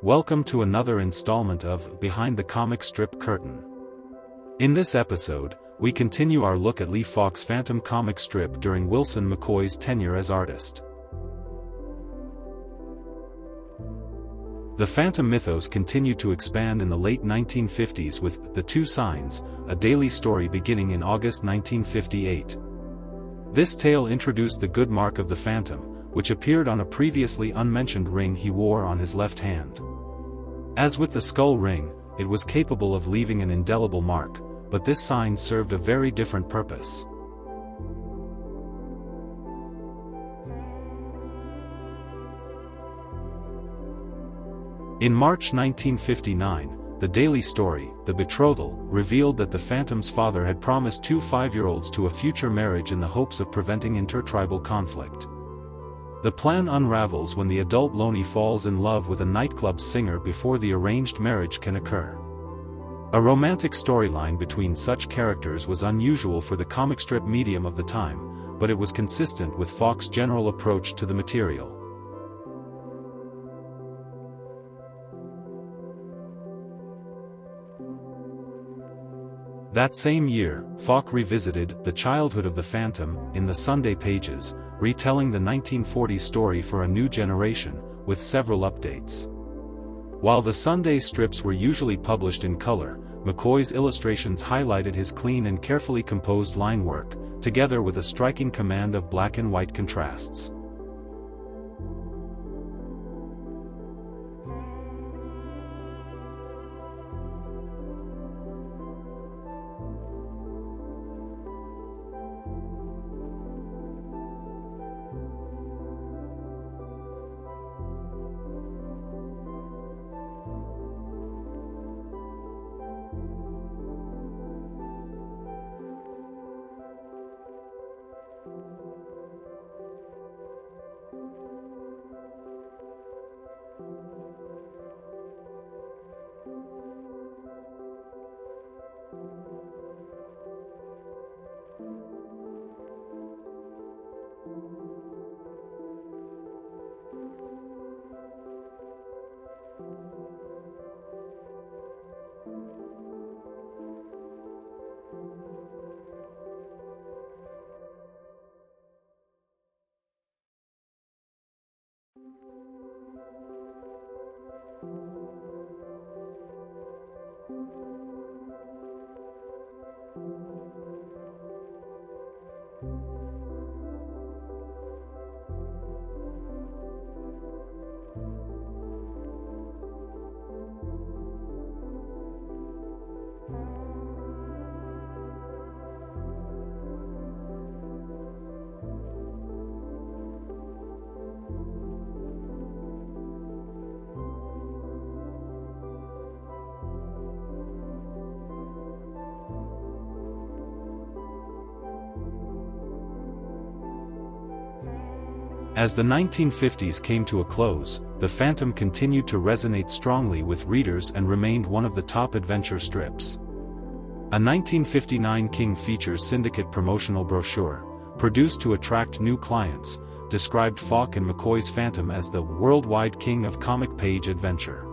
Welcome to another installment of Behind the Comic Strip Curtain. In this episode, we continue our look at Lee Falk's Phantom comic strip during Wilson McCoy's tenure as artist. The Phantom mythos continued to expand in the late 1950s with The Two Signs, a daily story beginning in August 1958. This tale introduced the good mark of the Phantom, which appeared on a previously unmentioned ring he wore on his left hand. As with the skull ring, it was capable of leaving an indelible mark, but this sign served a very different purpose. In March 1959, the daily story, The Betrothal, revealed that the Phantom's father had promised two 5-year-olds to a future marriage in the hopes of preventing intertribal conflict. The plan unravels when the adult Loney falls in love with a nightclub singer before the arranged marriage can occur. A romantic storyline between such characters was unusual for the comic strip medium of the time, but it was consistent with Falk's general approach to the material. That same year, Falk revisited The Childhood of the Phantom in the Sunday pages, retelling the 1940s story for a new generation, with several updates. While the Sunday strips were usually published in color, McCoy's illustrations highlighted his clean and carefully composed line work, together with a striking command of black and white contrasts. As the 1950s came to a close, the Phantom continued to resonate strongly with readers and remained one of the top adventure strips. A 1959 King Features Syndicate promotional brochure, produced to attract new clients, described Falk and McCoy's Phantom as the worldwide king of comic page adventure.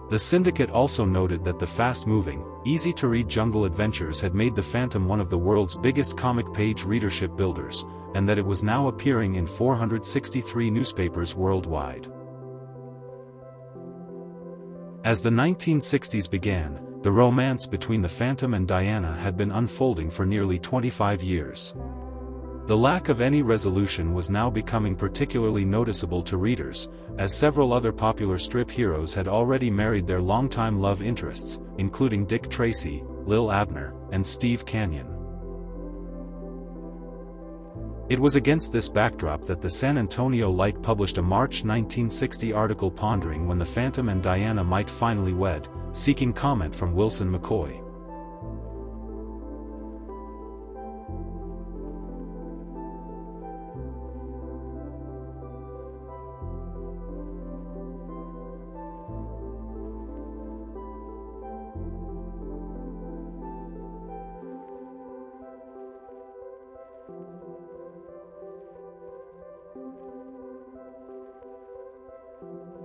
The syndicate also noted that the fast-moving, easy-to-read jungle adventures had made the Phantom one of the world's biggest comic page readership builders, and that it was now appearing in 463 newspapers worldwide. As the 1960s began, the romance between the Phantom and Diana had been unfolding for nearly 25 years. The lack of any resolution was now becoming particularly noticeable to readers, as several other popular strip heroes had already married their longtime love interests, including Dick Tracy, Lil Abner, and Steve Canyon. It was against this backdrop that the San Antonio Light published a March 1960 article pondering when the Phantom and Diana might finally wed, seeking comment from Wilson McCoy.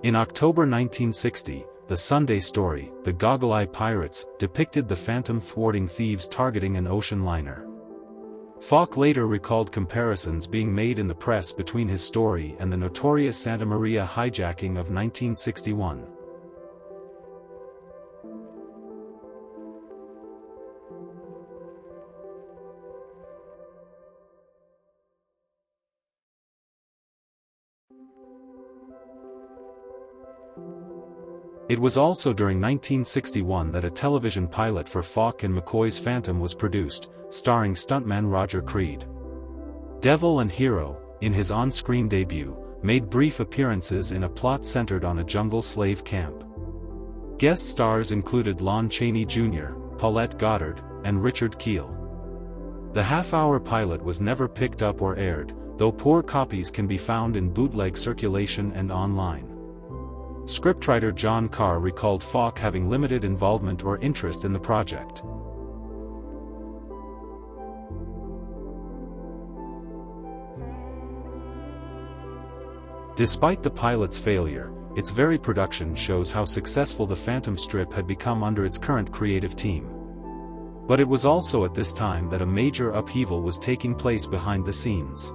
In October 1960, the Sunday story, The Goggle-Eye Pirates, depicted the Phantom thwarting thieves targeting an ocean liner. Falk later recalled comparisons being made in the press between his story and the notorious Santa Maria hijacking of 1961. It was also during 1961 that a television pilot for Falk and McCoy's Phantom was produced, starring stuntman Roger Creed. Devil and Hero, in his on-screen debut, made brief appearances in a plot centered on a jungle slave camp. Guest stars included Lon Chaney Jr., Paulette Goddard, and Richard Kiel. The half-hour pilot was never picked up or aired, though poor copies can be found in bootleg circulation and online. Scriptwriter John Carr recalled Falk having limited involvement or interest in the project. Despite the pilot's failure, its very production shows how successful the Phantom strip had become under its current creative team. But it was also at this time that a major upheaval was taking place behind the scenes.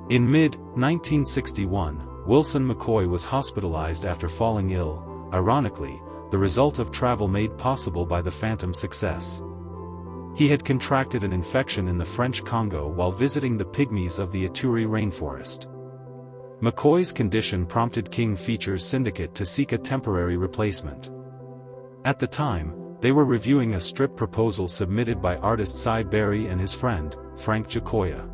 In mid-1961, Wilson McCoy was hospitalized after falling ill, ironically, the result of travel made possible by the Phantom's success. He had contracted an infection in the French Congo while visiting the pygmies of the Ituri rainforest. McCoy's condition prompted King Features Syndicate to seek a temporary replacement. At the time, they were reviewing a strip proposal submitted by artist Cy Berry and his friend, Frank Giacoia.